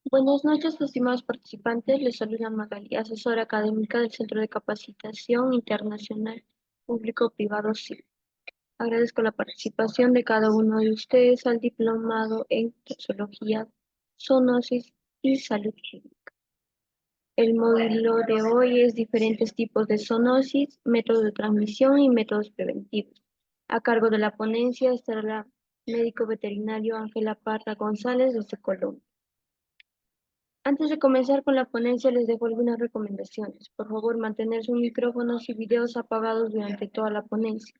Buenas noches, estimados participantes. Les saluda Magali, asesora académica del Centro de Capacitación Internacional Público-Privado CIP. Agradezco la participación de cada uno de ustedes al diplomado en Toxicología, Zoonosis y Salud Química. El módulo de hoy es diferentes tipos de zoonosis, métodos de transmisión y métodos preventivos. A cargo de la ponencia estará la médico veterinario Ángela Parra González desde Colombia. Antes de comenzar con la ponencia, les dejo algunas recomendaciones. Por favor, mantener sus micrófonos y videos apagados durante toda la ponencia.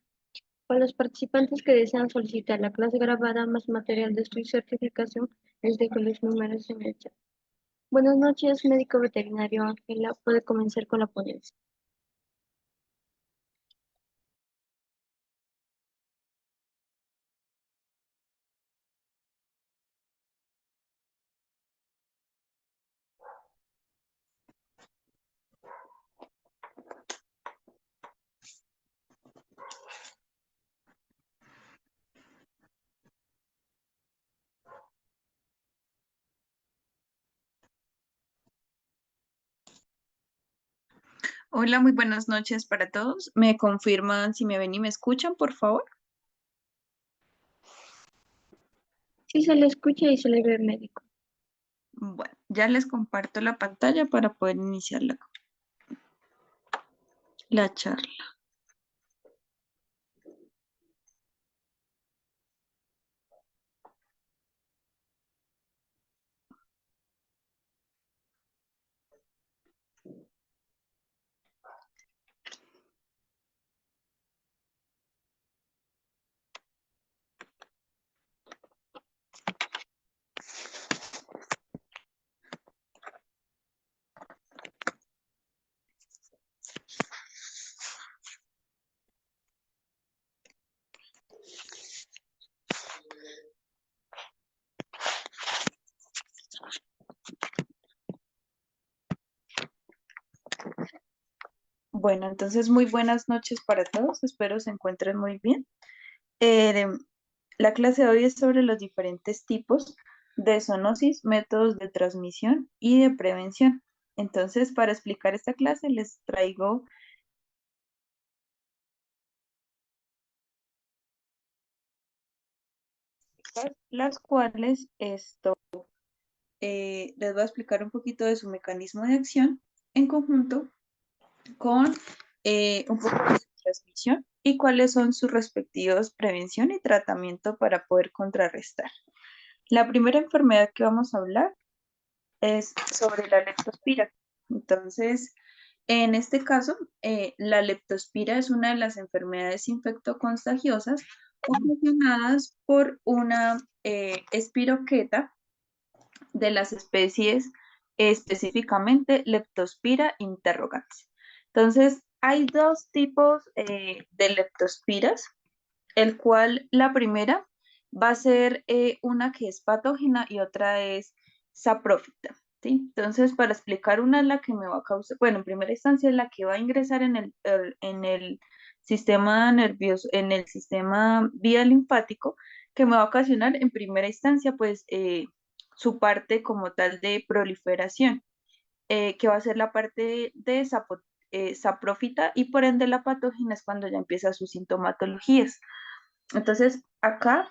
Para los participantes que desean solicitar la clase grabada más material de su certificación, les dejo los números en el chat. Buenas noches, médico veterinario Ángela. Puede comenzar con la ponencia. Hola, muy buenas noches para todos. ¿Me confirman si me ven y me escuchan, por favor? Sí se le escucha y se le ve, médico. Bueno, ya les comparto la pantalla para poder iniciar la charla. Bueno, entonces muy buenas noches para todos. Espero se encuentren muy bien. Eh, la clase de hoy es sobre los diferentes tipos de zoonosis, métodos de transmisión y de prevención. Entonces, para explicar esta clase, les traigo las cuales les voy a explicar un poquito de su mecanismo de acción en conjunto con un poco de su transmisión y cuáles son sus respectivos prevención y tratamiento para poder contrarrestar. La primera enfermedad que vamos a hablar es sobre la leptospira. Entonces, en este caso, la leptospira es una de las enfermedades infectocontagiosas ocasionadas por una espiroqueta de las especies, específicamente Leptospira interrogans. Entonces, hay dos tipos de leptospiras, el cual la primera va a ser una que es patógena y otra es saprófita. ¿Sí? Entonces, para explicar, una es la que me va a causar, bueno, en primera instancia es la que va a ingresar en el sistema nervioso, en el sistema vía linfático, que me va a ocasionar en primera instancia, pues, su parte como tal de proliferación, que va a ser la parte de saprófita y por ende la patógena es cuando ya empieza sus sintomatologías. Entonces, acá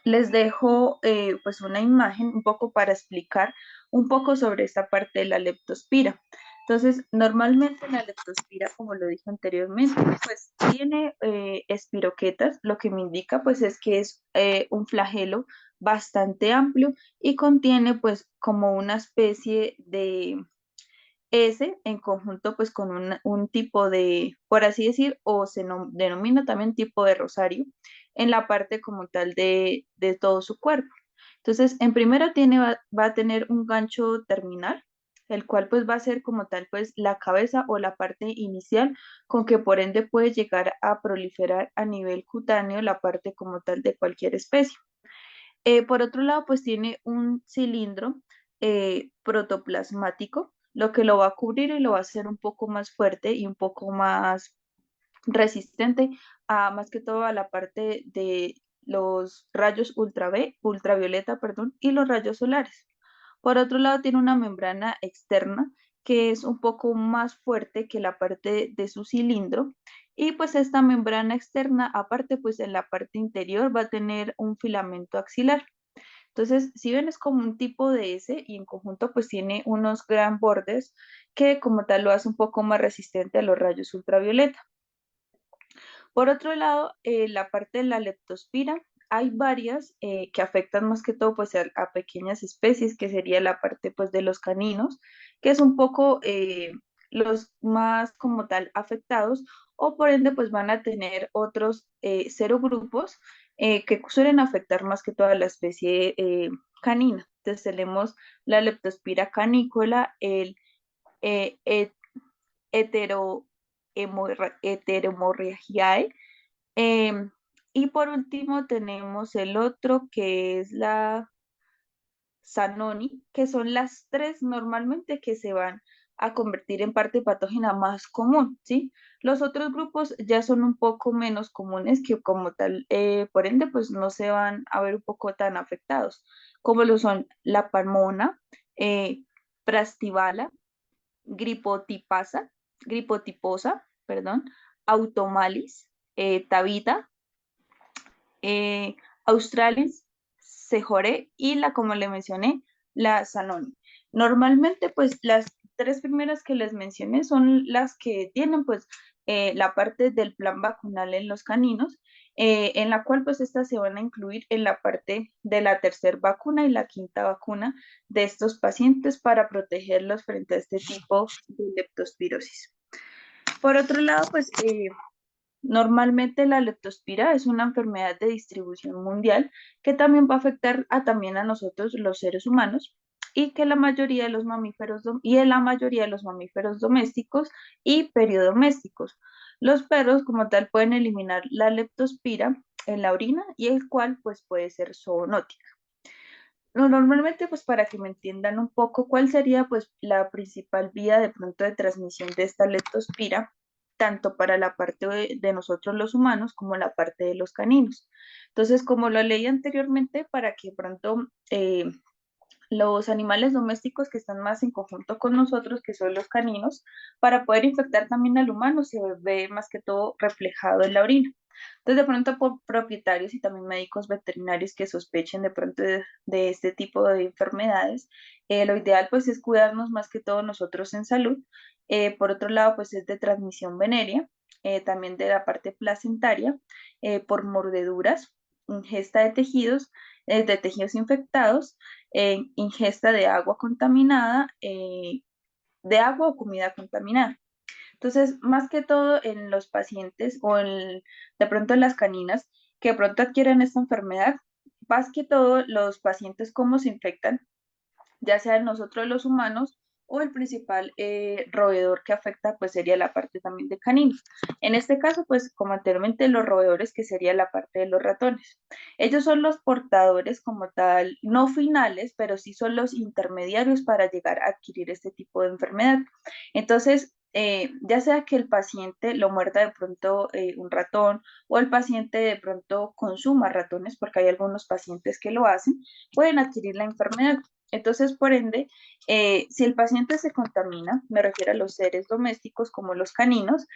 les dejo pues una imagen un poco para explicar un poco sobre esta parte de la leptospira. Entonces, normalmente la leptospira, como lo dije anteriormente, pues tiene espiroquetas, lo que me indica pues es que es un flagelo bastante amplio y contiene pues como una especie de S en conjunto pues con un tipo de, por así decir, o se denomina también tipo de rosario en la parte como tal de todo su cuerpo. Entonces, en primera va a tener un gancho terminal, el cual pues va a ser como tal pues la cabeza o la parte inicial con que por ende puede llegar a proliferar a nivel cutáneo la parte como tal de cualquier especie. Por otro lado, pues tiene un cilindro protoplasmático, lo que lo va a cubrir y lo va a hacer un poco más fuerte y un poco más resistente a más que todo a la parte de los rayos ultravioleta, perdón, y los rayos solares. Por otro lado, tiene una membrana externa que es un poco más fuerte que la parte de su cilindro. Y pues esta membrana externa, aparte pues en la parte interior va a tener un filamento axilar. Entonces, si ven, es como un tipo de S y en conjunto pues tiene unos gran bordes que como tal lo hace un poco más resistente a los rayos ultravioleta. Por otro lado, la parte de la leptospira, hay varias que afectan más que todo pues a pequeñas especies, que sería la parte pues de los caninos, que es un poco los más como tal afectados, o por ende pues van a tener otros serogrupos que suelen afectar más que toda la especie canina. Entonces tenemos la leptospira canícola, el eh, het- heteromorrhagiae, Em, y por último tenemos el otro que es la Zanoni, que son las tres normalmente que se van a convertir en parte patógena más común, ¿sí? Los otros grupos ya son un poco menos comunes que como tal, por ende, pues no se van a ver un poco tan afectados, como lo son la palmona, eh, prastivala, gripotiposa, perdón, automalis, tabita, eh, Australis, Sejore y la, como le mencioné, la Zanoni. Normalmente, pues las tres primeras que les mencioné son las que tienen pues la parte del plan vacunal en los caninos, en la cual pues estas se van a incluir en la parte de la tercera vacuna y la quinta vacuna de estos pacientes para protegerlos frente a este tipo de leptospirosis. Por otro lado, pues normalmente la leptospira es una enfermedad de distribución mundial que también va a afectar también a nosotros los seres humanos y que la mayoría de los mamíferos y en la mayoría de los mamíferos domésticos y periodomésticos. Los perros como tal pueden eliminar la leptospira en la orina y el cual pues puede ser zoonótica. Normalmente, pues para que me entiendan un poco, ¿cuál sería pues la principal vía de pronto de transmisión de esta leptospira, tanto para la parte de nosotros los humanos como la parte de los caninos? Entonces, como lo leí anteriormente, para que pronto los animales domésticos que están más en conjunto con nosotros, que son los caninos, para poder infectar también al humano, se ve más que todo reflejado en la orina. Entonces, de pronto, por propietarios y también médicos veterinarios que sospechen de pronto de este tipo de enfermedades, lo ideal pues es cuidarnos más que todo nosotros en salud. Por otro lado, pues es de transmisión venérea, también de la parte placentaria, por mordeduras, ingesta de tejidos infectados, ingesta de agua contaminada, de agua o comida contaminada. Entonces, más que todo en los pacientes de pronto en las caninas que de pronto adquieren esta enfermedad, más que todo los pacientes cómo se infectan, ya sea nosotros los humanos o el principal roedor que afecta pues sería la parte también de caninos. En este caso pues como anteriormente los roedores que sería la parte de los ratones. Ellos son los portadores como tal, no finales, pero sí son los intermediarios para llegar a adquirir este tipo de enfermedad. Entonces, ya sea que el paciente lo muerda de pronto un ratón o el paciente de pronto consuma ratones, porque hay algunos pacientes que lo hacen, pueden adquirir la enfermedad. Entonces, por ende, si el paciente se contamina, me refiero a los seres domésticos como los caninos,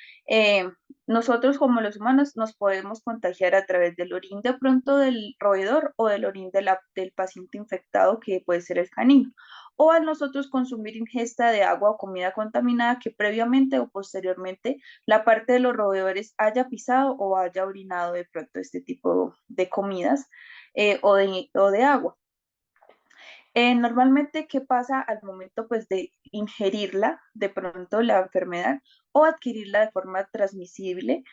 nosotros como los humanos nos podemos contagiar a través del orín de pronto del roedor o del orín del paciente infectado, que puede ser el canino, o al nosotros consumir ingesta de agua o comida contaminada que previamente o posteriormente la parte de los roedores haya pisado o haya orinado de pronto este tipo de comidas o de agua. Normalmente, ¿qué pasa al momento pues de ingerirla, de pronto la enfermedad o adquirirla de forma transmisible?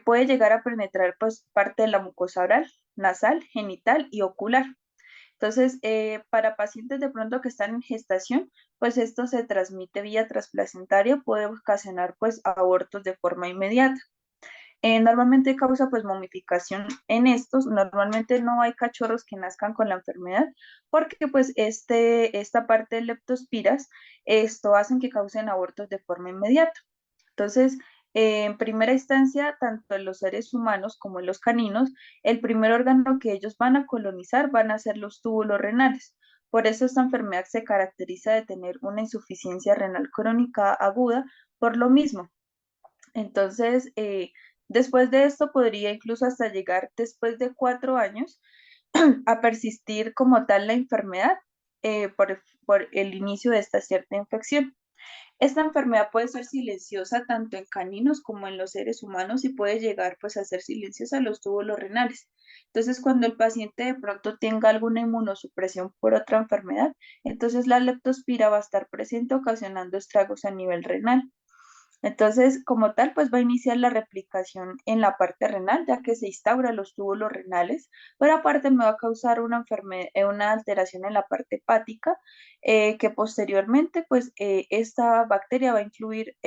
Puede llegar a penetrar pues parte de la mucosa oral, nasal, genital y ocular. Entonces, para pacientes de pronto que están en gestación, pues esto se transmite vía transplacentaria, puede ocasionar pues abortos de forma inmediata. Normalmente causa pues momificación en estos, normalmente no hay cachorros que nazcan con la enfermedad porque pues esta parte de leptospiras, esto hacen que causen abortos de forma inmediata. Entonces, en primera instancia, tanto en los seres humanos como en los caninos, el primer órgano que ellos van a colonizar van a ser los túbulos renales. Por eso esta enfermedad se caracteriza de tener una insuficiencia renal crónica aguda por lo mismo. Entonces, después de esto podría incluso hasta llegar después de 4 años a persistir como tal la enfermedad por el inicio de esta cierta infección. Esta enfermedad puede ser silenciosa tanto en caninos como en los seres humanos y puede llegar pues a ser silenciosa a los túbulos renales. Entonces, cuando el paciente de pronto tenga alguna inmunosupresión por otra enfermedad, entonces la leptospira va a estar presente ocasionando estragos a nivel renal. Entonces, como tal, pues va a iniciar la replicación en la parte renal, ya que se instauran los túbulos renales, pero aparte me va a causar una enfermedad, una alteración en la parte hepática, que posteriormente, pues, esta bacteria va a influir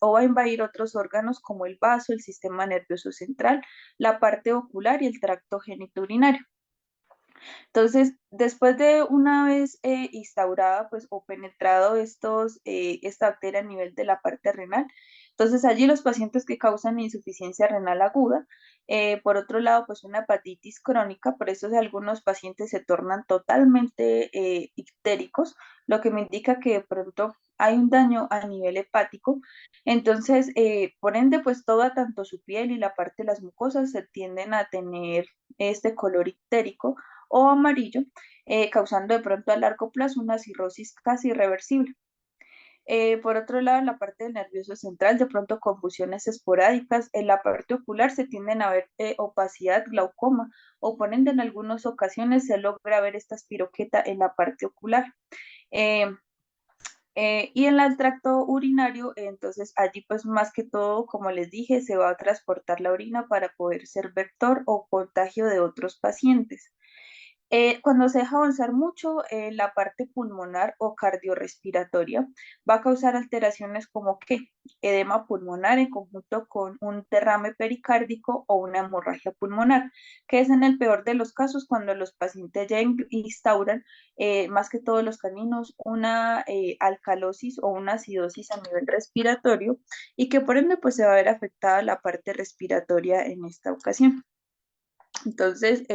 o va a invadir otros órganos como el vaso, el sistema nervioso central, la parte ocular y el tracto genitourinario. Entonces, después de una vez instaurada pues, o penetrado esta bacteria a nivel de la parte renal, entonces allí los pacientes que causan insuficiencia renal aguda, por otro lado, pues una hepatitis crónica, por eso algunos pacientes se tornan totalmente ictéricos, lo que me indica que de pronto hay un daño a nivel hepático, entonces, por ende, pues toda, tanto su piel y la parte de las mucosas se tienden a tener este color ictérico o amarillo, causando de pronto a largo plazo una cirrosis casi irreversible. Por otro lado, en la parte del nervioso central, de pronto confusiones esporádicas, en la parte ocular se tienden a ver opacidad, glaucoma, o por ende en algunas ocasiones se logra ver esta espiroqueta en la parte ocular. Eh, y en el tracto urinario, entonces allí pues más que todo, como les dije, se va a transportar la orina para poder ser vector o contagio de otros pacientes. Cuando se deja avanzar mucho, la parte pulmonar o cardiorrespiratoria va a causar alteraciones como que edema pulmonar en conjunto con un derrame pericárdico o una hemorragia pulmonar, que es en el peor de los casos cuando los pacientes ya instauran, más que todos los caninos, una alcalosis o una acidosis a nivel respiratorio y que por ende pues se va a ver afectada la parte respiratoria en esta ocasión. Entonces,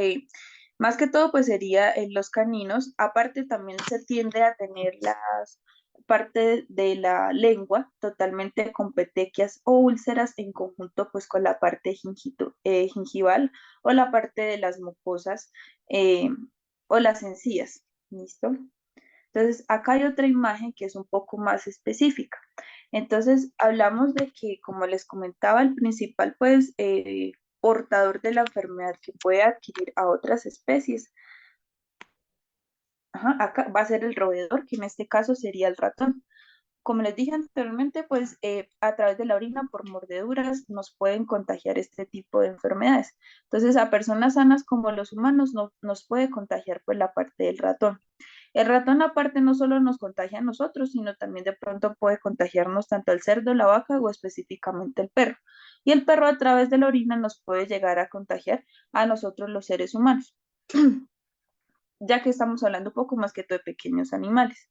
más que todo, pues sería en los caninos. Aparte, también se tiende a tener las parte de la lengua totalmente con petequias o úlceras en conjunto pues con la parte gingival o la parte de las mucosas eh, o las encías. ¿Listo? Entonces, acá hay otra imagen que es un poco más específica. Entonces, hablamos de que, como les comentaba, el principal, pues, portador de la enfermedad que puede adquirir a otras especies, ajá, acá va a ser el roedor, que en este caso sería el ratón. Como les dije anteriormente, pues a través de la orina por mordeduras nos pueden contagiar este tipo de enfermedades. Entonces, a personas sanas como los humanos no, nos puede contagiar pues la parte del ratón. El ratón aparte no solo nos contagia a nosotros, sino también de pronto puede contagiarnos tanto al cerdo, la vaca o específicamente el perro. Y el perro a través de la orina nos puede llegar a contagiar a nosotros los seres humanos, ya que estamos hablando un poco más que todo de pequeños animales.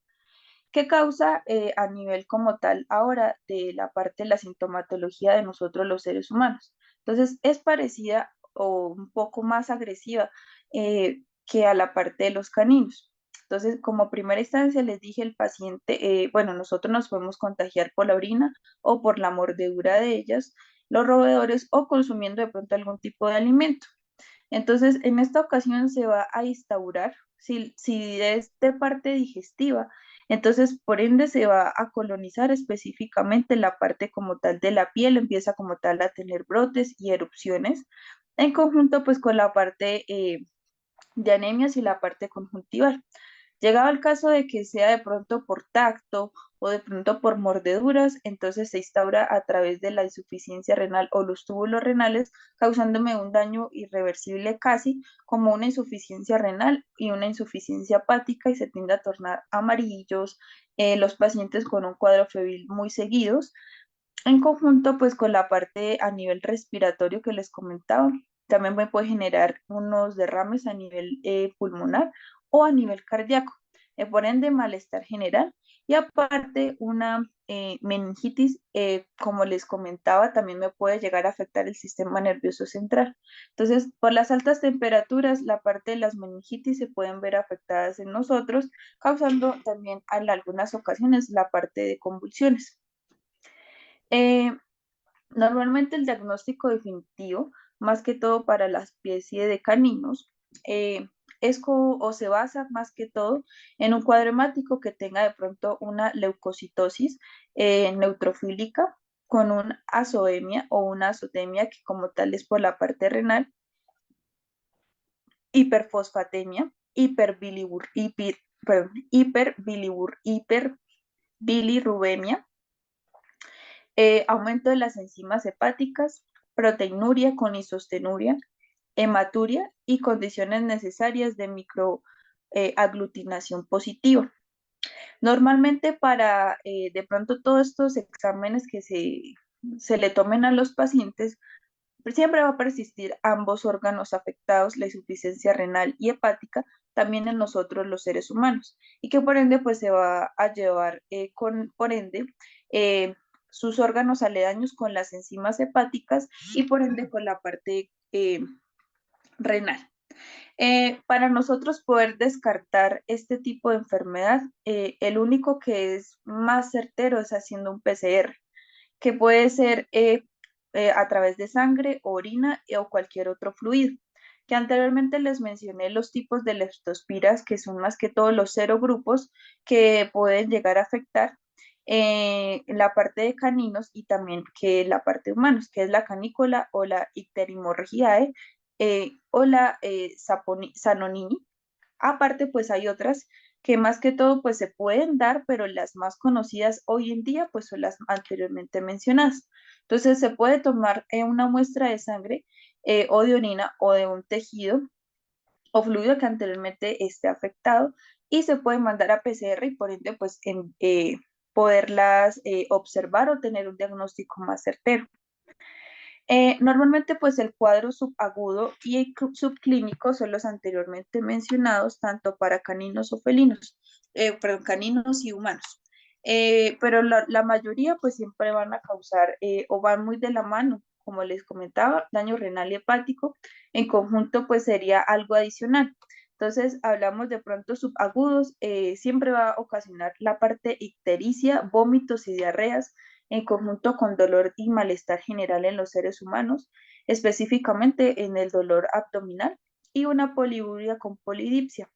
¿Qué causa a nivel como tal ahora de la parte de la sintomatología de nosotros los seres humanos? Entonces, es parecida o un poco más agresiva que a la parte de los caninos. Entonces, como primera instancia les dije el paciente, bueno, nosotros nos podemos contagiar por la orina o por la mordedura de ellas, los roedores o consumiendo de pronto algún tipo de alimento. Entonces, en esta ocasión se va a instaurar, si es de parte digestiva, entonces por ende se va a colonizar específicamente la parte como tal de la piel, empieza como tal a tener brotes y erupciones, en conjunto pues con la parte de anemias y la parte conjuntival. Llegado el caso de que sea de pronto por tacto o de pronto por mordeduras, entonces se instaura a través de la insuficiencia renal o los túbulos renales, causándome un daño irreversible casi como una insuficiencia renal y una insuficiencia hepática y se tiende a tornar amarillos, los pacientes con un cuadro febril muy seguidos, en conjunto pues con la parte a nivel respiratorio que les comentaba. También me puede generar unos derrames a nivel pulmonar o a nivel cardíaco, por ende malestar general y aparte una meningitis, como les comentaba, también me puede llegar a afectar el sistema nervioso central. Entonces, por las altas temperaturas, la parte de las meningitis se pueden ver afectadas en nosotros, causando también en algunas ocasiones la parte de convulsiones. Eh, Normalmente el diagnóstico definitivo, más que todo para la especie de caninos, eh, o se basa más que todo en un cuadro hemático que tenga de pronto una leucocitosis neutrofílica con un azoemia o una azotemia que como tal es por la parte renal, hiperfosfatemia, hiperbilirubemia, aumento de las enzimas hepáticas, proteinuria con isostenuria, hematuria y condiciones necesarias de microaglutinación positiva. Normalmente para de pronto todos estos exámenes que se le tomen a los pacientes, siempre va a persistir ambos órganos afectados, la insuficiencia renal y hepática, también en nosotros los seres humanos, y que por ende pues se va a llevar por ende eh, sus órganos aledaños con las enzimas hepáticas y por ende con la parte renal. Para nosotros poder descartar este tipo de enfermedad, el único que es más certero es haciendo un PCR, que puede ser a través de sangre, orina o cualquier otro fluido. Que anteriormente les mencioné los tipos de leptospiras, que son más que todos los serogrupos que pueden llegar a afectar la parte de caninos y también que la parte de humanos, que es la canícula o la Icterimorrhiae o la Zanonini. Aparte, pues hay otras que más que todo pues se pueden dar, pero las más conocidas hoy en día pues son las anteriormente mencionadas. Entonces se puede tomar una muestra de sangre o de orina o de un tejido o fluido que anteriormente esté afectado y se puede mandar a PCR y por ende pues poderlas observar o tener un diagnóstico más certero. Normalmente, pues el cuadro subagudo y el subclínico son los anteriormente mencionados, tanto para caninos o felinos, perdón, caninos y humanos. Pero la mayoría, pues siempre van a causar o van muy de la mano, como les comentaba, daño renal y hepático. En conjunto, pues sería algo adicional. Entonces, hablamos de pronto subagudos, siempre va a ocasionar la parte ictericia, vómitos y diarreas en conjunto con dolor y malestar general en los seres humanos, específicamente en el dolor abdominal y una poliuria con polidipsia.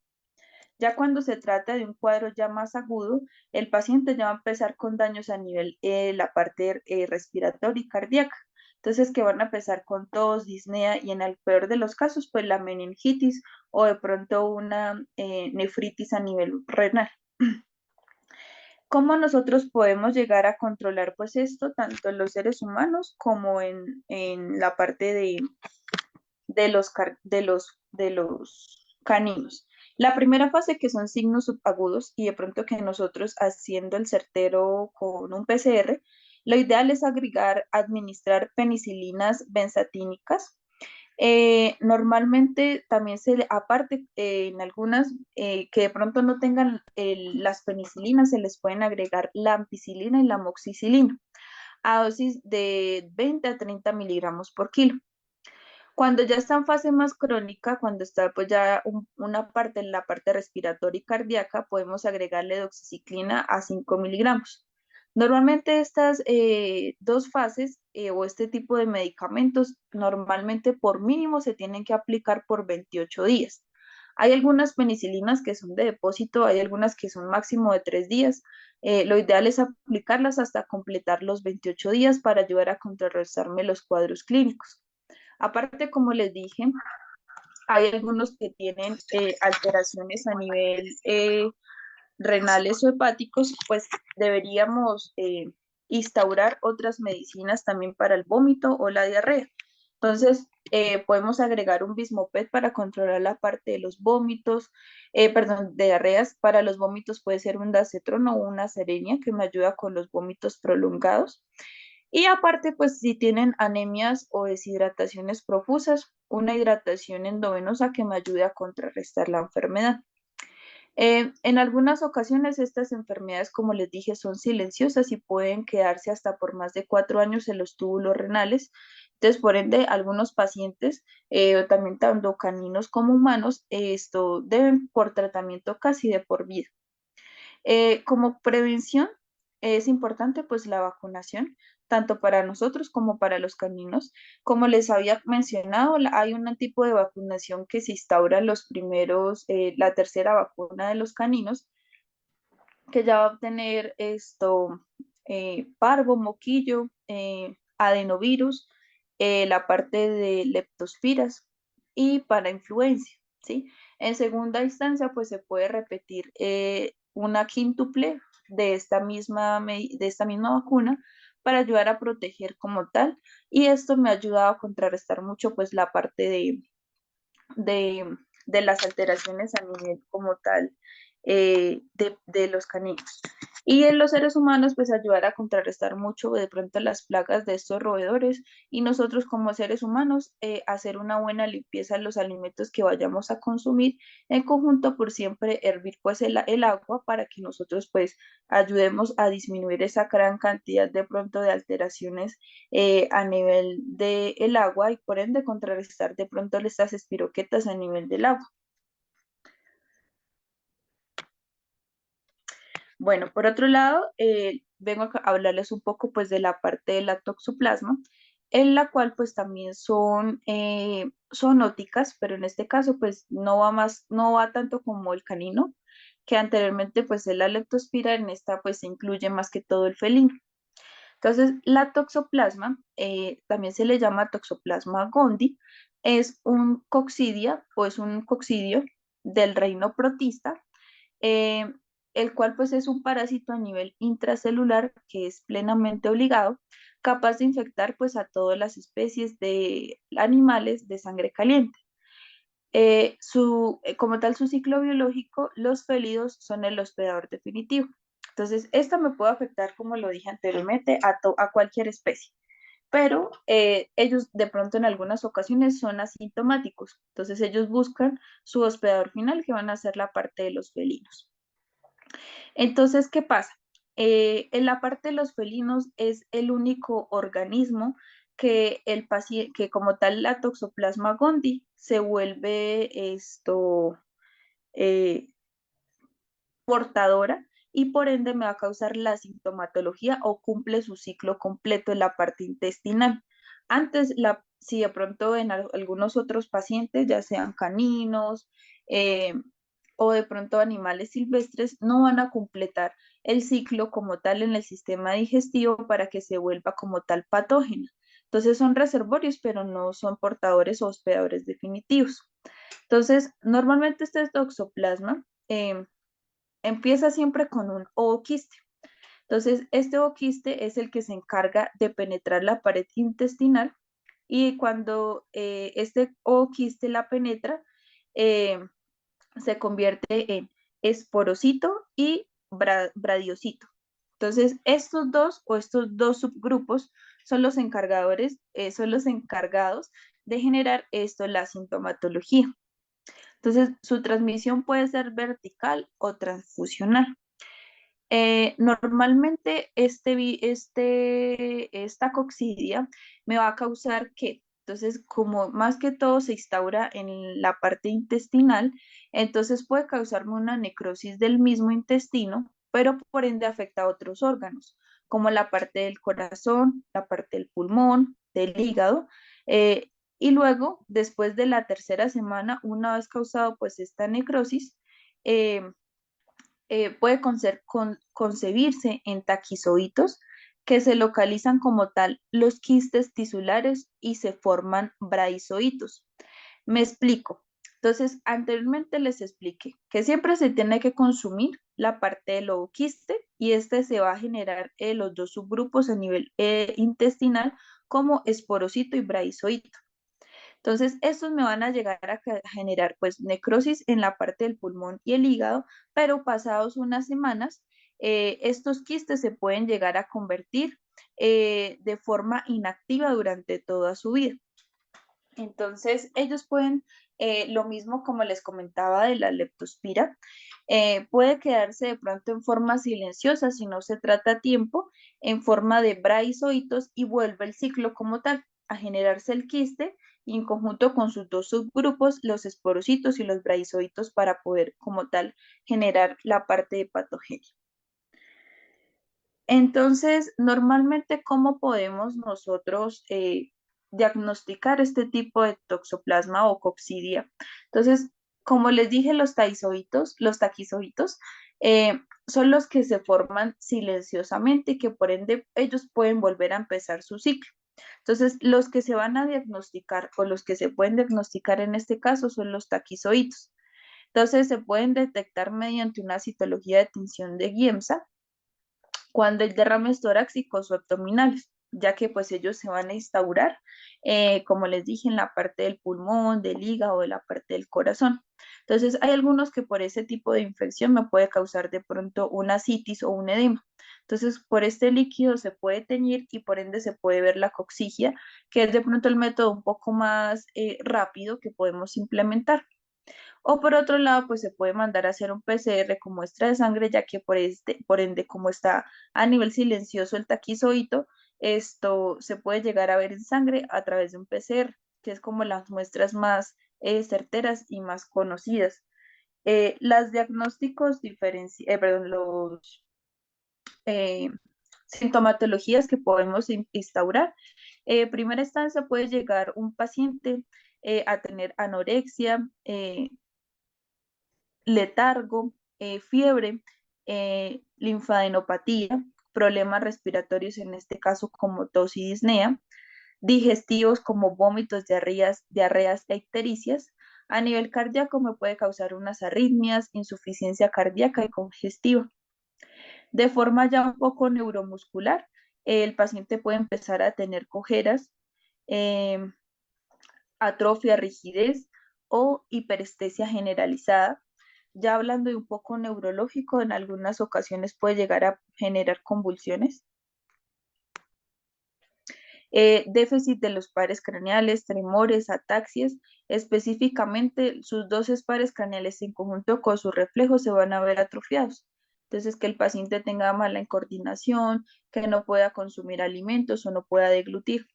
Ya cuando se trata de un cuadro ya más agudo, el paciente ya va a empezar con daños a nivel la parte respiratoria y cardíaca. Entonces, que van a empezar con tos, disnea y en el peor de los casos, pues la meningitis o de pronto una nefritis a nivel renal. ¿Cómo nosotros podemos llegar a controlar pues esto, tanto en los seres humanos como en la parte de los caninos? La primera fase que son signos subagudos y de pronto que nosotros haciendo el certero con un PCR, lo ideal es administrar penicilinas benzatínicas. Normalmente también aparte, en algunas que de pronto no tengan las penicilinas, se les pueden agregar la ampicilina y la amoxicilina a dosis de 20 a 30 miligramos por kilo. Cuando ya está en fase más crónica, cuando está pues ya una parte en la parte respiratoria y cardíaca, podemos agregarle doxiciclina a 5 miligramos. Normalmente estas dos fases o este tipo de medicamentos normalmente por mínimo se tienen que aplicar por 28 días. Hay algunas penicilinas que son de depósito, hay algunas que son máximo de 3 días. Lo ideal es aplicarlas hasta completar los 28 días para ayudar a contrarrestarme los cuadros clínicos. Aparte, como les dije, hay algunos que tienen alteraciones a nivel renales o hepáticos, pues deberíamos instaurar otras medicinas también para el vómito o la diarrea. Entonces, podemos agregar un bismoped para controlar la parte de los vómitos, perdón, de diarreas. Para los vómitos puede ser un dacetrón o una serenia que me ayuda con los vómitos prolongados. Y aparte, pues si tienen anemias o deshidrataciones profusas, una hidratación endovenosa que me ayude a contrarrestar la enfermedad. En algunas ocasiones estas enfermedades, como les dije, son silenciosas y pueden quedarse hasta por más de 4 años en los túbulos renales. Entonces, por ende, algunos pacientes, también tanto caninos como humanos, esto deben por tratamiento casi de por vida. Como prevención es importante pues la vacunación, tanto para nosotros como para los caninos. Como les había mencionado, hay un tipo de vacunación que se instaura en los primeros, la tercera vacuna de los caninos, que ya va a obtener esto, parvo, moquillo, adenovirus, la parte de leptospiras y para influenza, ¿sí? En segunda instancia, pues se puede repetir una quíntuple de esta misma vacuna para ayudar a proteger como tal. Y esto me ha ayudado a contrarrestar mucho pues la parte de las alteraciones a nivel como tal de los caninos. Y en los seres humanos, pues ayudar a contrarrestar mucho de pronto las plagas de estos roedores y nosotros como seres humanos hacer una buena limpieza de los alimentos que vayamos a consumir en conjunto por siempre hervir pues el agua para que nosotros pues ayudemos a disminuir esa gran cantidad de pronto de alteraciones a nivel del agua y por ende contrarrestar de pronto estas espiroquetas a nivel del agua. Bueno, por otro lado, vengo a hablarles un poco pues de la parte de la toxoplasma, en la cual pues también son zoonóticas, pero en este caso pues no va tanto como el canino, que anteriormente pues es la leptospira, en esta pues se incluye más que todo el felino. Entonces, la toxoplasma, también se le llama toxoplasma gondii, es un coccidia o es un coccidio del reino protista, eh, el cual pues es un parásito a nivel intracelular que es plenamente obligado, capaz de infectar pues a todas las especies de animales de sangre caliente. Como tal, su ciclo biológico, los félidos son el hospedador definitivo. Entonces, esta me puede afectar, como lo dije anteriormente, a cualquier especie, pero ellos de pronto en algunas ocasiones son asintomáticos. Entonces, ellos buscan su hospedador final, que van a ser la parte de los felinos. Entonces, ¿qué pasa? En la parte de los felinos es el único organismo que el paciente, que como tal la toxoplasma gondii se vuelve eh, portadora y por ende me va a causar la sintomatología o cumple su ciclo completo en la parte intestinal. Antes, si de pronto en algunos otros pacientes, ya sean caninos eh, o de pronto animales silvestres, no van a completar el ciclo como tal en el sistema digestivo para que se vuelva como tal patógena. Entonces son reservorios, pero no son portadores o hospedadores definitivos. Entonces, normalmente este toxoplasma empieza siempre con un ooquiste. Entonces, este ooquiste es el que se encarga de penetrar la pared intestinal y cuando este ooquiste la penetra, eh, se convierte en esporocito y bradiocito. Entonces, estos dos subgrupos son los encargados de generar esto, la sintomatología. Entonces, su transmisión puede ser vertical o transfusional. Normalmente esta coccidia me va a causar que, entonces, como más que todo se instaura en la parte intestinal, entonces puede causarme una necrosis del mismo intestino, pero por ende afecta a otros órganos, como la parte del corazón, la parte del pulmón, del hígado, eh, y luego, después de la tercera semana, una vez causado pues esta necrosis, eh, puede concebirse en taquizoitos que se localizan como tal los quistes tisulares y se forman braizoitos. Me explico. Entonces, anteriormente les expliqué que siempre se tiene que consumir la parte del ooquiste y este se va a generar los dos subgrupos a nivel intestinal como esporocito y braizoito. Entonces, estos me van a llegar a generar pues necrosis en la parte del pulmón y el hígado, pero pasados unas semanas, estos quistes se pueden llegar a convertir de forma inactiva durante toda su vida. Entonces, ellos pueden Lo mismo como les comentaba de la leptospira, puede quedarse de pronto en forma silenciosa si no se trata a tiempo, en forma de braizoitos y vuelve el ciclo como tal, a generarse el quiste y en conjunto con sus dos subgrupos, los esporocitos y los braizoitos, para poder como tal generar la parte de patogenia. Entonces, normalmente, ¿cómo podemos nosotros diagnosticar este tipo de toxoplasma o coccidia? Entonces, como les dije, los taquizoitos, son los que se forman silenciosamente y que por ende ellos pueden volver a empezar su ciclo. Entonces, los que se van a diagnosticar o los que se pueden diagnosticar en este caso son los taquizoitos. Entonces, se pueden detectar mediante una citología de tinción de Giemsa cuando hay derrames torácicos o abdominales, ya que pues ellos se van a instaurar, como les dije, en la parte del pulmón, del hígado, de la parte del corazón. Entonces, hay algunos que por ese tipo de infección me puede causar de pronto una citis o un edema. Entonces, por este líquido se puede teñir y por ende se puede ver la coccigia, que es de pronto el método un poco más rápido que podemos implementar. O por otro lado, pues se puede mandar a hacer un PCR como muestra de sangre, ya que por ende, como está a nivel silencioso el taquizoito, esto se puede llegar a ver en sangre a través de un PCR, que es como las muestras más certeras y más conocidas. Las diagnósticos perdón, los eh, sintomatologías que podemos instaurar. Primera instancia puede llegar un paciente a tener anorexia, letargo, fiebre, linfadenopatía, problemas respiratorios, en este caso como tos y disnea, digestivos como vómitos, diarreas e ictericias. A nivel cardíaco me puede causar unas arritmias, insuficiencia cardíaca y congestiva. De forma ya un poco neuromuscular, el paciente puede empezar a tener cojeras, eh, atrofia, rigidez o hiperestesia generalizada. Ya hablando de un poco neurológico, en algunas ocasiones puede llegar a generar convulsiones. Déficit de los pares craneales, tremores, ataxias, específicamente sus dos pares craneales en conjunto con sus reflejos se van a ver atrofiados. Entonces, que el paciente tenga mala coordinación, que no pueda consumir alimentos o no pueda deglutir.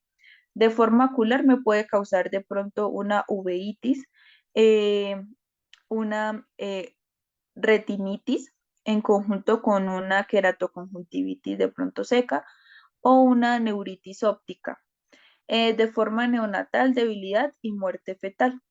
De forma ocular me puede causar de pronto una uveitis, eh, una retinitis en conjunto con una queratoconjuntivitis de pronto seca o una neuritis óptica. De forma neonatal, debilidad y muerte fetal.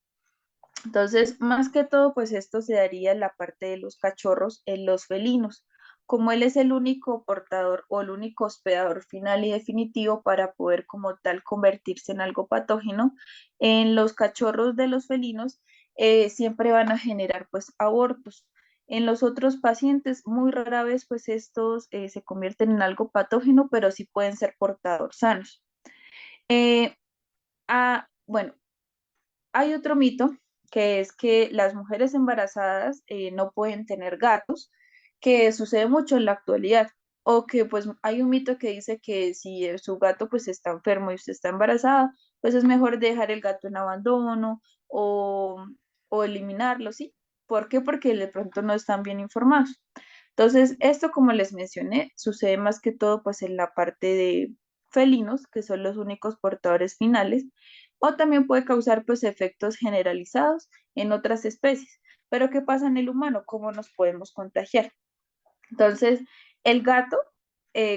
Entonces, más que todo, pues esto se daría en la parte de los cachorros, en los felinos, como él es el único portador o el único hospedador final y definitivo para poder como tal convertirse en algo patógeno, en los cachorros de los felinos siempre van a generar pues abortos. En los otros pacientes, muy rara vez pues estos se convierten en algo patógeno, pero sí pueden ser portadores sanos. Eh, bueno, hay otro mito que es que las mujeres embarazadas no pueden tener gatos, que sucede mucho en la actualidad, o que pues hay un mito que dice que si su gato pues está enfermo y usted está embarazada, pues es mejor dejar el gato en abandono o eliminarlo, ¿sí? ¿Por qué? Porque de pronto no están bien informados. Entonces, esto como les mencioné, sucede más que todo pues en la parte de felinos, que son los únicos portadores finales, o también puede causar pues efectos generalizados en otras especies. Pero ¿qué pasa en el humano? ¿Cómo nos podemos contagiar? Entonces, el gato,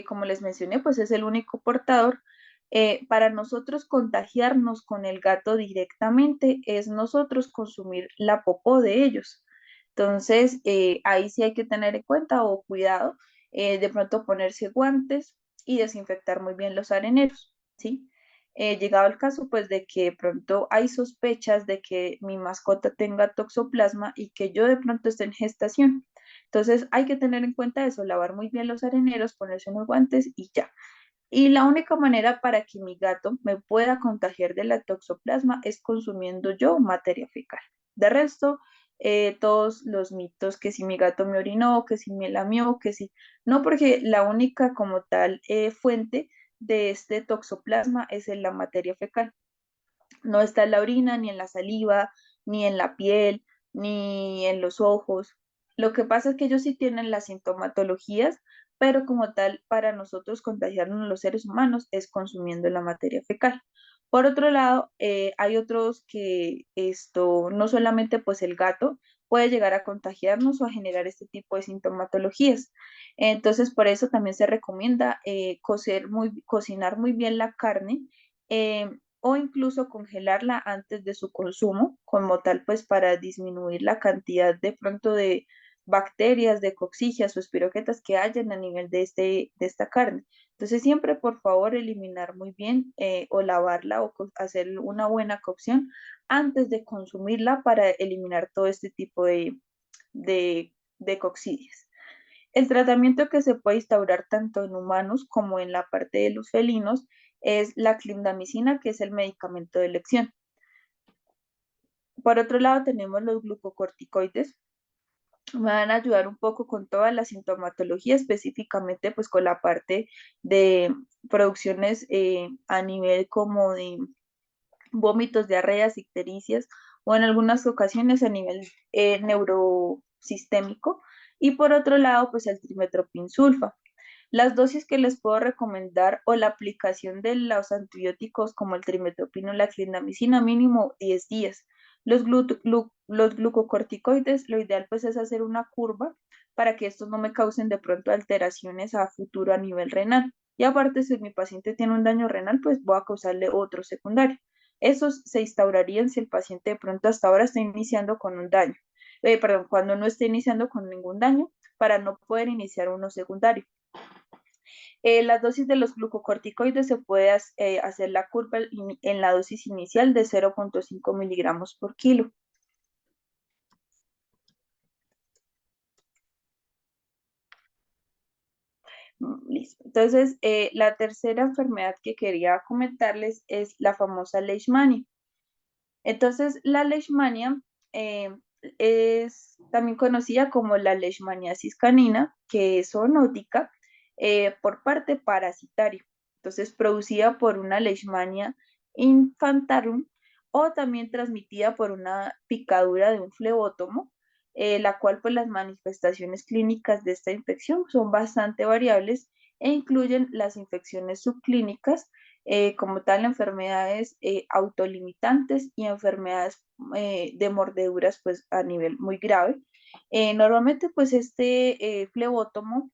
como les mencioné, pues es el único portador. Para nosotros contagiarnos con el gato directamente es nosotros consumir la popó de ellos. Entonces, ahí sí hay que tener en cuenta o cuidado, de pronto ponerse guantes y desinfectar muy bien los areneros, ¿sí? Llegado el caso, pues de que de pronto hay sospechas de que mi mascota tenga toxoplasma y que yo de pronto esté en gestación. Entonces hay que tener en cuenta eso, lavar muy bien los areneros, ponerse unos guantes y ya. Y la única manera para que mi gato me pueda contagiar de la toxoplasma es consumiendo yo materia fecal. De resto, todos los mitos, que si mi gato me orinó, que si me lamió, que si... No, porque la única como tal fuente de este toxoplasma es en la materia fecal. No está en la orina, ni en la saliva, ni en la piel, ni en los ojos. Lo que pasa es que ellos sí tienen las sintomatologías, pero como tal, para nosotros contagiarnos los seres humanos es consumiendo la materia fecal. Por otro lado, hay otros que esto, no solamente pues el gato puede llegar a contagiarnos o a generar este tipo de sintomatologías. Entonces, por eso también se recomienda cocinar muy bien la carne o incluso congelarla antes de su consumo, como tal, pues para disminuir la cantidad de pronto de bacterias, de coxigias o espiroquetas que hayan a nivel de esta carne. Entonces, siempre, por favor, eliminar muy bien o lavarla o hacer una buena cocción antes de consumirla para eliminar todo este tipo de coccidias. El tratamiento que se puede instaurar tanto en humanos como en la parte de los felinos es la clindamicina, que es el medicamento de elección. Por otro lado, tenemos los glucocorticoides. Me van a ayudar un poco con toda la sintomatología, específicamente pues con la parte de producciones a nivel como de vómitos, diarreas, ictericias o en algunas ocasiones a nivel neurosistémico. Y por otro lado, pues el trimetoprim sulfa. Las dosis que les puedo recomendar o la aplicación de los antibióticos como el trimetoprim o la clindamicina mínimo 10 días. Los glucocorticoides, lo ideal pues es hacer una curva para que estos no me causen de pronto alteraciones a futuro a nivel renal. Y aparte, si mi paciente tiene un daño renal, pues voy a causarle otro secundario. Esos se instaurarían si el paciente de pronto hasta ahora está iniciando con un daño. Perdón, cuando no esté iniciando con ningún daño, para no poder iniciar uno secundario. Las dosis de los glucocorticoides se puede hacer la curva en la dosis inicial de 0,5 miligramos por kilo. Listo. Entonces, la tercera enfermedad que quería comentarles es la famosa leishmania. Entonces, la leishmania eh, es también conocida como la leishmaniasis canina, que es zoonótica por parte parasitaria. Entonces, producida por una leishmania infantarum o también transmitida por una picadura de un flebótomo, la cual pues las manifestaciones clínicas de esta infección son bastante variables e incluyen las infecciones subclínicas como tal enfermedades autolimitantes y enfermedades de mordeduras pues a nivel muy grave. Normalmente pues este flebótomo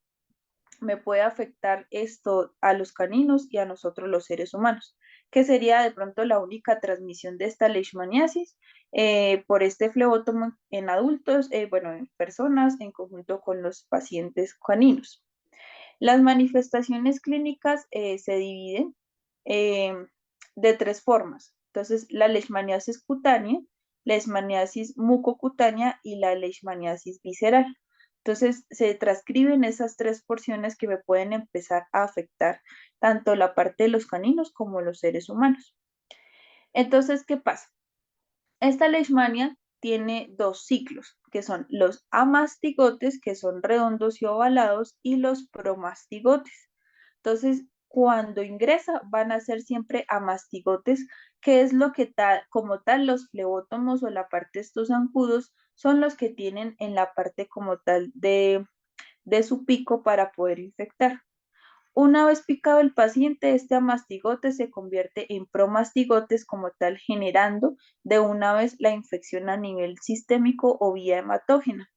me puede afectar esto a los caninos y a nosotros los seres humanos, que sería de pronto la única transmisión de esta leishmaniasis por este flebótomo en adultos, bueno, en personas en conjunto con los pacientes caninos. Las manifestaciones clínicas se dividen eh, de tres formas. Entonces, la leishmaniasis cutánea, la leishmaniasis mucocutánea y la leishmaniasis visceral. Entonces, se transcriben esas tres porciones que me pueden empezar a afectar tanto la parte de los caninos como los seres humanos. Entonces, ¿qué pasa? Esta leishmania tiene dos ciclos, que son los amastigotes, que son redondos y ovalados, y los promastigotes. Entonces, cuando ingresa, van a ser siempre amastigotes, que es lo que tal, como tal, los flebótomos o la parte de estos zancudos son los que tienen en la parte como tal de su pico para poder infectar. Una vez picado el paciente, este amastigote se convierte en promastigotes como tal, generando de una vez la infección a nivel sistémico o vía hematógena.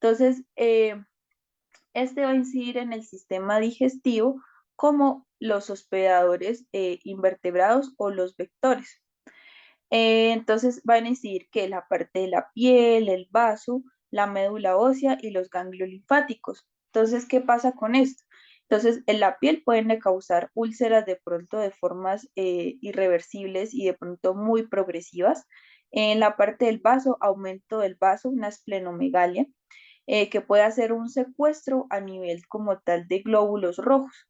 Entonces, este va a incidir en el sistema digestivo como los hospedadores invertebrados o los vectores. Entonces, van a incidir que la parte de la piel, el vaso, la médula ósea y los ganglios linfáticos. Entonces, ¿qué pasa con esto? Entonces, en la piel pueden causar úlceras de pronto de formas irreversibles y de pronto muy progresivas. En la parte del vaso, aumento del vaso, una esplenomegalia, que puede hacer un secuestro a nivel como tal de glóbulos rojos,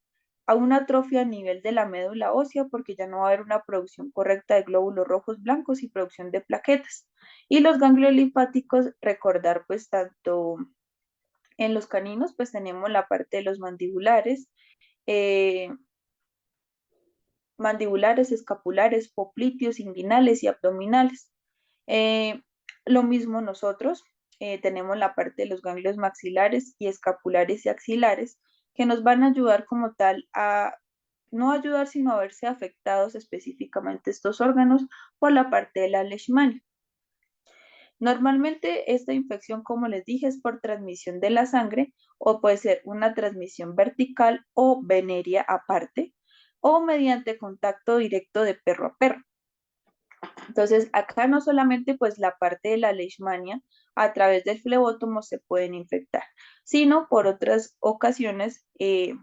a una atrofia a nivel de la médula ósea, porque ya no va a haber una producción correcta de glóbulos rojos blancos y producción de plaquetas. Y los ganglios linfáticos, recordar pues tanto en los caninos, pues tenemos la parte de los eh, mandibulares, escapulares, popliteos, inguinales y abdominales. Lo mismo nosotros tenemos la parte de los ganglios maxilares y escapulares y axilares que nos van a ayudar como tal a no ayudar sino a verse afectados específicamente estos órganos por la parte de la leishmania. Normalmente esta infección, como les dije, es por transmisión de la sangre o puede ser una transmisión vertical o venérea aparte o mediante contacto directo de perro a perro. Entonces, acá no solamente pues la parte de la leishmania a través del flebótomo se pueden infectar, sino por otras ocasiones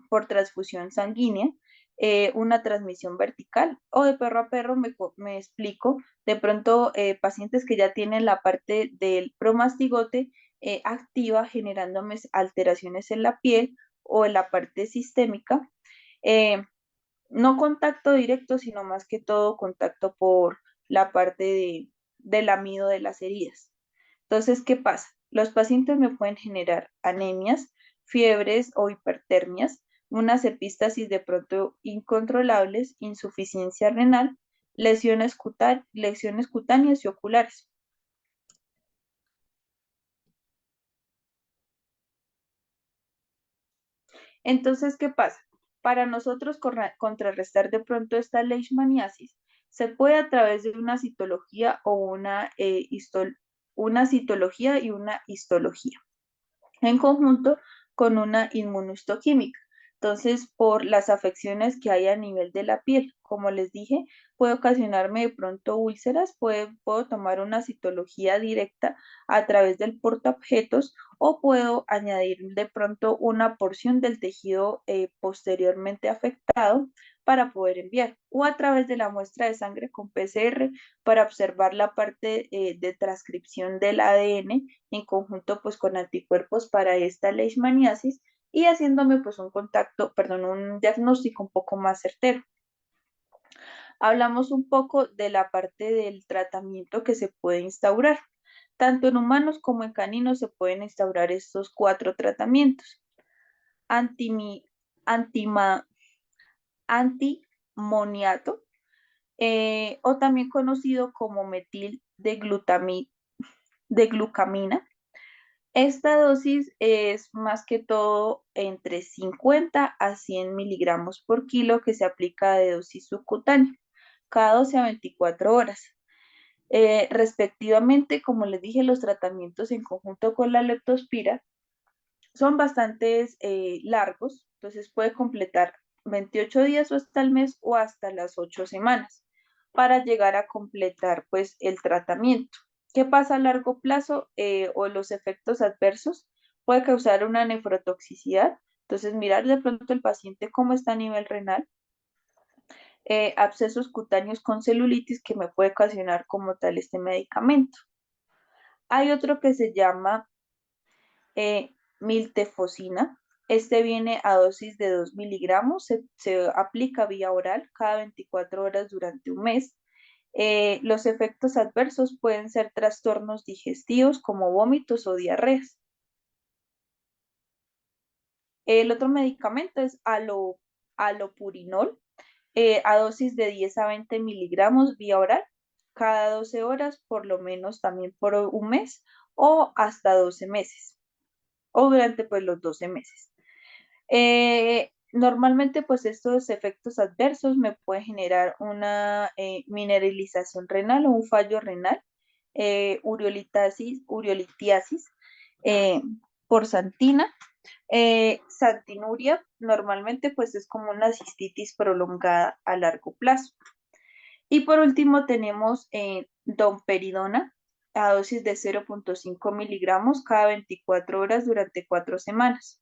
por transfusión sanguínea, una transmisión vertical o de perro a perro, me explico, de pronto pacientes que ya tienen la parte del promastigote activa generando alteraciones en la piel o en la parte sistémica. eh, no contacto directo, sino más que todo contacto por la parte del amido de las heridas. Entonces, ¿qué pasa? Los pacientes me pueden generar anemias, fiebres o hipertermias, unas epístasis de pronto incontrolables, insuficiencia renal, lesiones cutáneas y oculares. Entonces, ¿qué pasa? Para nosotros contrarrestar de pronto esta leishmaniasis, se puede a través de una citología o una citología y una histología, en conjunto con una inmunohistoquímica. Entonces, por las afecciones que hay a nivel de la piel, como les dije, puede ocasionarme de pronto úlceras, puedo tomar una citología directa a través del portaobjetos o puedo añadir de pronto una porción del tejido posteriormente afectado para poder enviar, o a través de la muestra de sangre con PCR para observar la parte de transcripción del ADN en conjunto pues con anticuerpos para esta leishmaniasis y haciéndome pues un diagnóstico un poco más certero. Hablamos un poco de la parte del tratamiento que se puede instaurar. Tanto en humanos como en caninos se pueden instaurar estos 4 tratamientos. Antimi, antima, Antimoniato, o también conocido como metil de glucamina. Esta dosis es más que todo entre 50 a 100 miligramos por kilo que se aplica de dosis subcutánea, cada 12 a 24 horas. Respectivamente, como les dije, los tratamientos en conjunto con la leptospira son bastante largos, entonces puede completar 28 días o hasta el mes o hasta las 8 semanas para llegar a completar pues el tratamiento. ¿Qué pasa a largo plazo o los efectos adversos? Puede causar una nefrotoxicidad, entonces mirar de pronto el paciente cómo está a nivel renal, abscesos cutáneos con celulitis que me puede ocasionar como tal este medicamento. Hay otro que se llama miltefosina. Este viene a dosis de 2 miligramos, se aplica vía oral cada 24 horas durante un mes. Los efectos adversos pueden ser trastornos digestivos como vómitos o diarreas. El otro medicamento es alopurinol, a dosis de 10 a 20 miligramos vía oral, cada 12 horas, por lo menos también por un mes o hasta 12 meses, o durante pues los 12 meses. Normalmente, pues estos efectos adversos me pueden generar una mineralización renal o un fallo renal, urolitiasis eh, por santina, santinuria, normalmente pues es como una cistitis prolongada a largo plazo. Y por último tenemos domperidona a dosis de 0.5 miligramos cada 24 horas durante 4 semanas.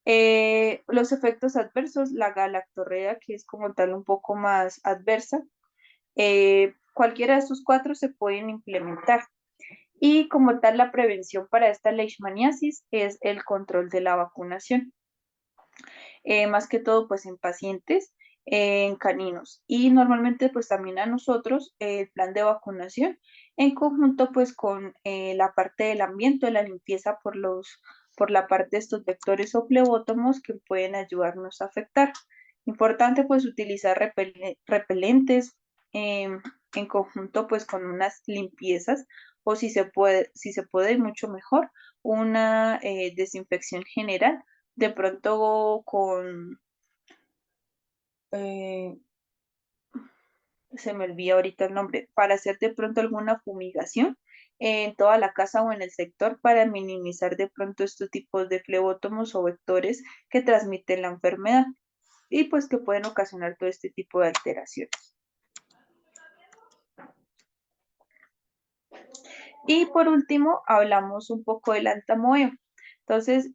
Los efectos adversos, la galactorrea, que es como tal un poco más adversa, cualquiera de estos 4 se pueden implementar. Y como tal, la prevención para esta leishmaniasis es el control de la vacunación, más que todo pues en pacientes, en caninos. Y normalmente pues también a nosotros el plan de vacunación en conjunto pues con la parte del ambiente, la limpieza por la parte de estos vectores o flebótomos que pueden ayudarnos a afectar. Importante pues utilizar repelentes, en conjunto pues con unas limpiezas o si se puede mucho mejor, una desinfección general, de pronto con, eh, se me olvida ahorita el nombre, para hacer de pronto alguna fumigación en toda la casa o en el sector para minimizar de pronto estos tipos de flebótomos o vectores que transmiten la enfermedad y pues que pueden ocasionar todo este tipo de alteraciones. Y por último, hablamos un poco del antamoeba. Entonces,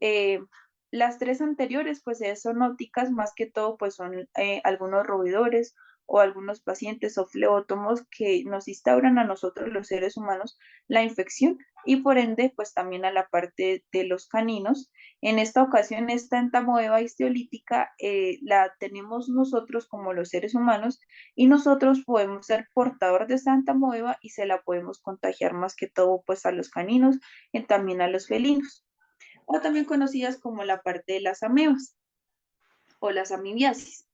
las tres anteriores, pues son ópticas, más que todo, pues son algunos roedores o algunos pacientes o fleótomos que nos instauran a nosotros, los seres humanos, la infección y por ende, pues también a la parte de los caninos. En esta ocasión, esta entamoeba histiolítica la tenemos nosotros como los seres humanos y nosotros podemos ser portador de esta entamoeba y se la podemos contagiar más que todo pues a los caninos y también a los felinos, o también conocidas como la parte de las amebas o las amibiasis.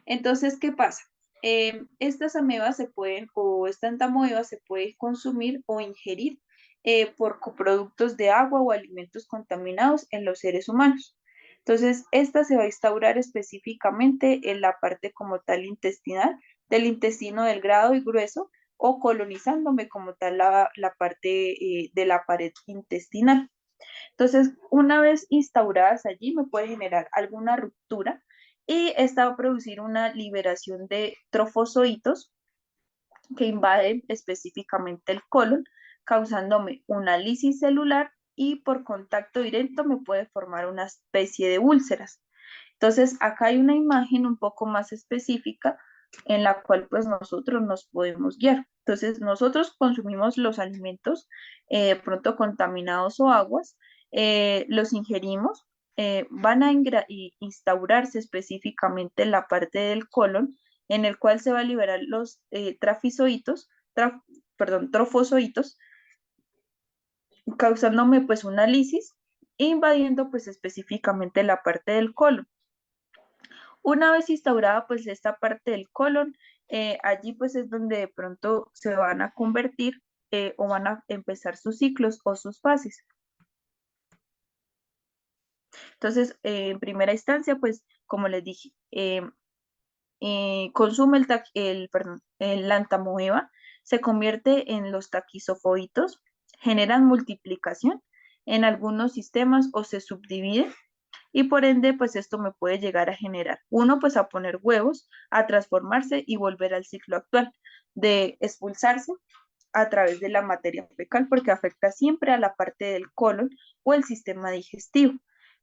Entonces, ¿qué pasa? Estas amebas se pueden, o esta entamoeba se puede consumir o ingerir por coproductos de agua o alimentos contaminados en los seres humanos. Entonces, esta se va a instaurar específicamente en la parte como tal intestinal, del intestino delgado y grueso, o colonizándome como tal la parte de la pared intestinal. Entonces, una vez instauradas allí, me puede generar alguna ruptura y esta va a producir una liberación de trofozoitos que invaden específicamente el colon, causándome una lisis celular y por contacto directo me puede formar una especie de úlceras. Entonces, acá hay una imagen un poco más específica en la cual pues nosotros nos podemos guiar. Entonces, nosotros consumimos los alimentos pronto contaminados o aguas, los ingerimos, van a instaurarse específicamente en la parte del colon, en el cual se va a liberar los trofozoitos, causándome pues una lisis, invadiendo pues específicamente la parte del colon. Una vez instaurada pues esta parte del colon, allí pues es donde de pronto se van a convertir o van a empezar sus ciclos o sus fases. Entonces, en primera instancia, pues como les dije, consume el antamoeba, se convierte en los taquizofoitos, generan multiplicación en algunos sistemas o se subdividen y por ende, pues esto me puede llegar a generar, uno, pues a poner huevos, a transformarse y volver al ciclo actual de expulsarse a través de la materia fecal porque afecta siempre a la parte del colon o el sistema digestivo,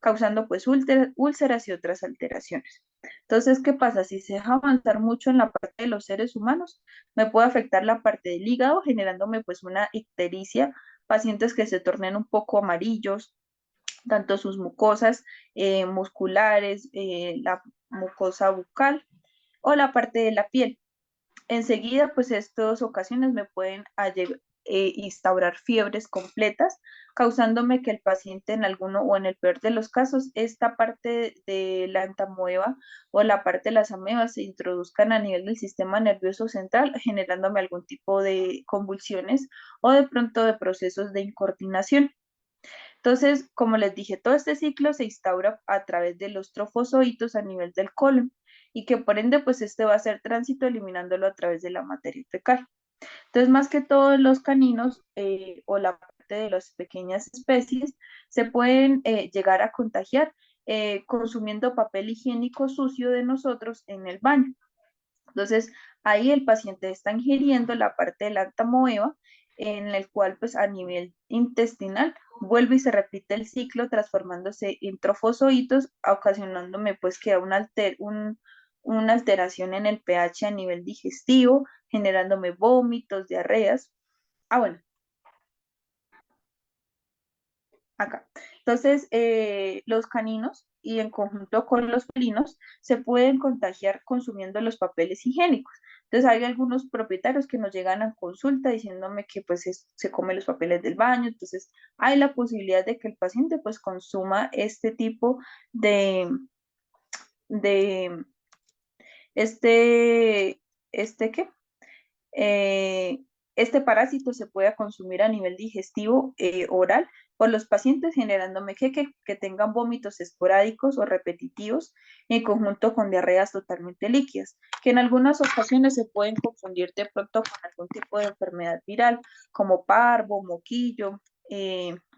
causando pues úlceras y otras alteraciones. Entonces, ¿qué pasa? Si se deja avanzar mucho en la parte de los seres humanos, me puede afectar la parte del hígado, generándome pues una ictericia, pacientes que se tornen un poco amarillos, tanto sus mucosas musculares, la mucosa bucal o la parte de la piel. Enseguida, pues estas ocasiones me pueden instaurar fiebres completas, causándome que el paciente en alguno o en el peor de los casos, esta parte de la entamoeba o la parte de las amebas se introduzcan a nivel del sistema nervioso central, generándome algún tipo de convulsiones o de pronto de procesos de incoordinación. Entonces, como les dije, todo este ciclo se instaura a través de los trofozoitos a nivel del colon y que por ende, pues este va a ser tránsito eliminándolo a través de la materia fecal. Entonces, más que todos los caninos o la parte de las pequeñas especies se pueden llegar a contagiar consumiendo papel higiénico sucio de nosotros en el baño. Entonces, ahí el paciente está ingiriendo la parte del antamoeba, en el cual, pues, a nivel intestinal, vuelve y se repite el ciclo, transformándose en trofozoitos, ocasionándome, pues, que una alteración en el pH a nivel digestivo, generándome vómitos, diarreas. Ah, bueno, acá. Entonces, los caninos y en conjunto con los felinos se pueden contagiar consumiendo los papeles higiénicos. Entonces, hay algunos propietarios que nos llegan a consulta diciéndome que pues se come los papeles del baño. Entonces, hay la posibilidad de que el paciente pues consuma este tipo de este, ¿qué? Este parásito se puede consumir a nivel digestivo oral por los pacientes generando mequeque que tengan vómitos esporádicos o repetitivos en conjunto con diarreas totalmente líquidas, que en algunas ocasiones se pueden confundir de pronto con algún tipo de enfermedad viral como parvo, moquillo,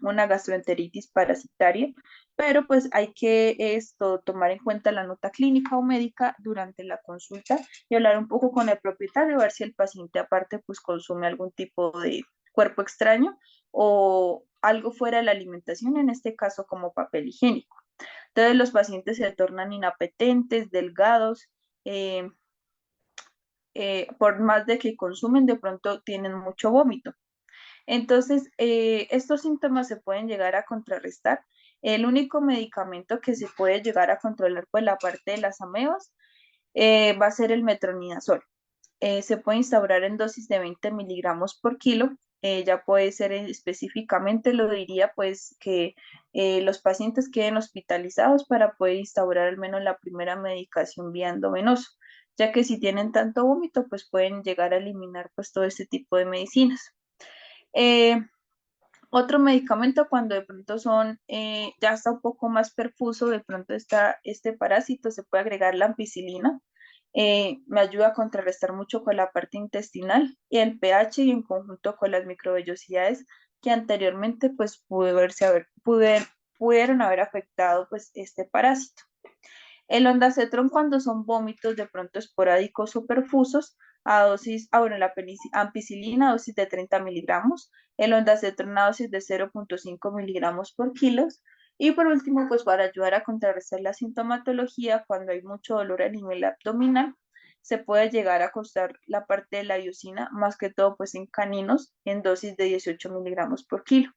una gastroenteritis parasitaria, pero pues hay que tomar en cuenta la nota clínica o médica durante la consulta y hablar un poco con el propietario, ver si el paciente aparte pues consume algún tipo de cuerpo extraño o algo fuera de la alimentación, en este caso como papel higiénico. Entonces los pacientes se tornan inapetentes, delgados, eh, por más de que consumen, de pronto tienen mucho vómito. Entonces, estos síntomas se pueden llegar a contrarrestar. El único medicamento que se puede llegar a controlar por la parte de las amebas va a ser el metronidazol. Se puede instaurar en dosis de 20 miligramos por kilo. Ya puede ser específicamente, lo diría, pues que los pacientes queden hospitalizados para poder instaurar al menos la primera medicación vía endovenoso, ya que si tienen tanto vómito, pues pueden llegar a eliminar pues todo este tipo de medicinas. Eh, Otro medicamento cuando de pronto ya está un poco más perfuso, de pronto está este parásito, se puede agregar la ampicilina. Me ayuda a contrarrestar mucho con la parte intestinal y el pH y en conjunto con las microvellosidades que anteriormente pues pudieron haber afectado pues este parásito. El ondansetron cuando son vómitos de pronto esporádicos o perfusos a dosis, bueno, la ampicilina a dosis de 30 miligramos, el ondansetron a dosis de 0,5 miligramos por kilos. Y por último, pues para ayudar a contrarrestar la sintomatología, cuando hay mucho dolor a nivel abdominal, se puede llegar a costar la parte de la iosina, más que todo pues en caninos, en dosis de 18 miligramos por kilo.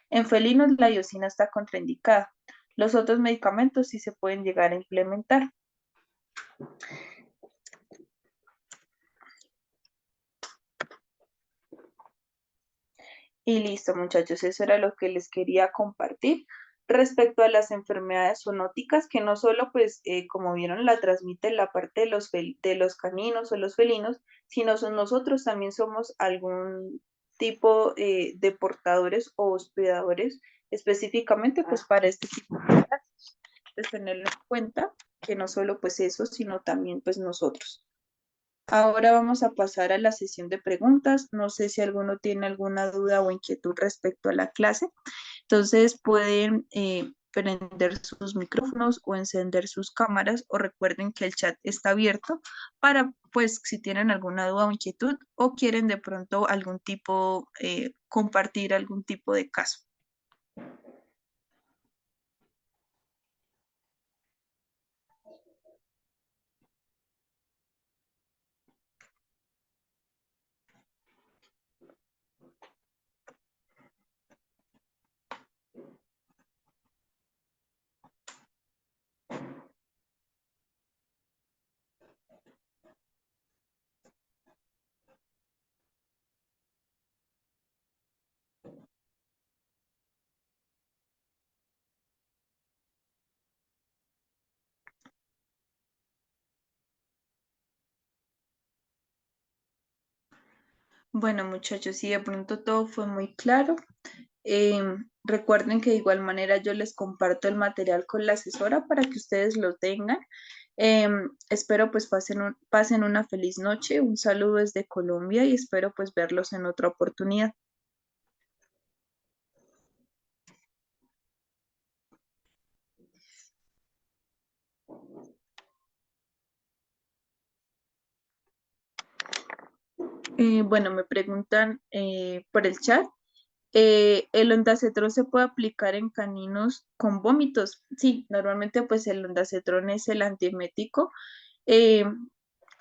En felinos la iosina está contraindicada. Los otros medicamentos sí se pueden llegar a implementar. Y listo, muchachos, eso era lo que les quería compartir respecto a las enfermedades zoonóticas, que no solo, pues, como vieron, la transmiten la parte de de los caninos o los felinos, sino nosotros también somos algún tipo de portadores o hospedadores específicamente, pues, para este tipo de casos. Entonces, tenerlo en cuenta que no solo, pues, eso, sino también, pues, nosotros. Ahora vamos a pasar a la sesión de preguntas. No sé si alguno tiene alguna duda o inquietud respecto a la clase. Entonces pueden prender sus micrófonos o encender sus cámaras o recuerden que el chat está abierto para, pues, si tienen alguna duda o inquietud o quieren de pronto algún tipo, compartir algún tipo de caso. Bueno, muchachos, si de pronto todo fue muy claro. Recuerden que de igual manera yo les comparto el material con la asesora para que ustedes lo tengan. Espero pues pasen una feliz noche, un saludo desde Colombia y espero pues verlos en otra oportunidad. Bueno, me preguntan por el chat. El ondansetron se puede aplicar en caninos con vómitos. Sí, normalmente pues el ondansetron es el antiemético. Eh,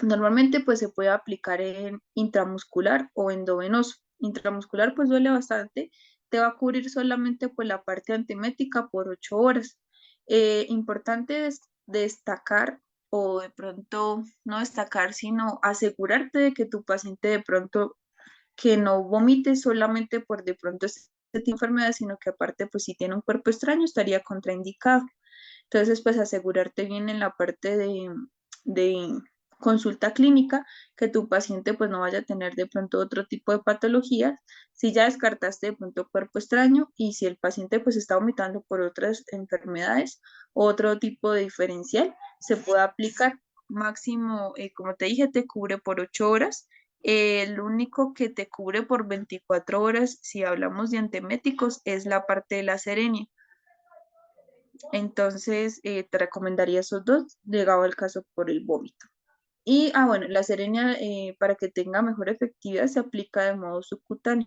Normalmente pues se puede aplicar en intramuscular o endovenoso. Intramuscular pues duele bastante, te va a cubrir solamente pues la parte antimética por 8 horas. Importante destacar o de pronto no destacar, sino asegurarte de que tu paciente de pronto que no vomite solamente por de pronto este tipo de enfermedad, sino que aparte pues si tiene un cuerpo extraño estaría contraindicado. Entonces pues asegurarte bien en la parte de consulta clínica, que tu paciente pues no vaya a tener de pronto otro tipo de patologías. Si ya descartaste de pronto cuerpo extraño y si el paciente pues está vomitando por otras enfermedades o otro tipo de diferencial, se puede aplicar. Máximo, como te dije, te cubre por 8 horas. El único que te cubre por 24 horas, si hablamos de anteméticos, es la parte de la serenia. Entonces, te recomendaría esos dos, llegado el caso por el vómito. Y, bueno, la serenia, para que tenga mejor efectividad, se aplica de modo subcutáneo.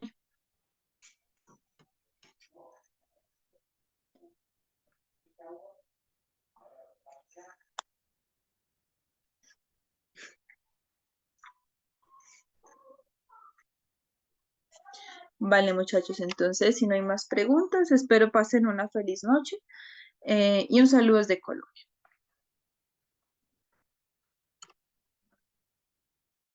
Vale, muchachos, entonces, si no hay más preguntas, espero pasen una feliz noche y un saludo desde Colombia.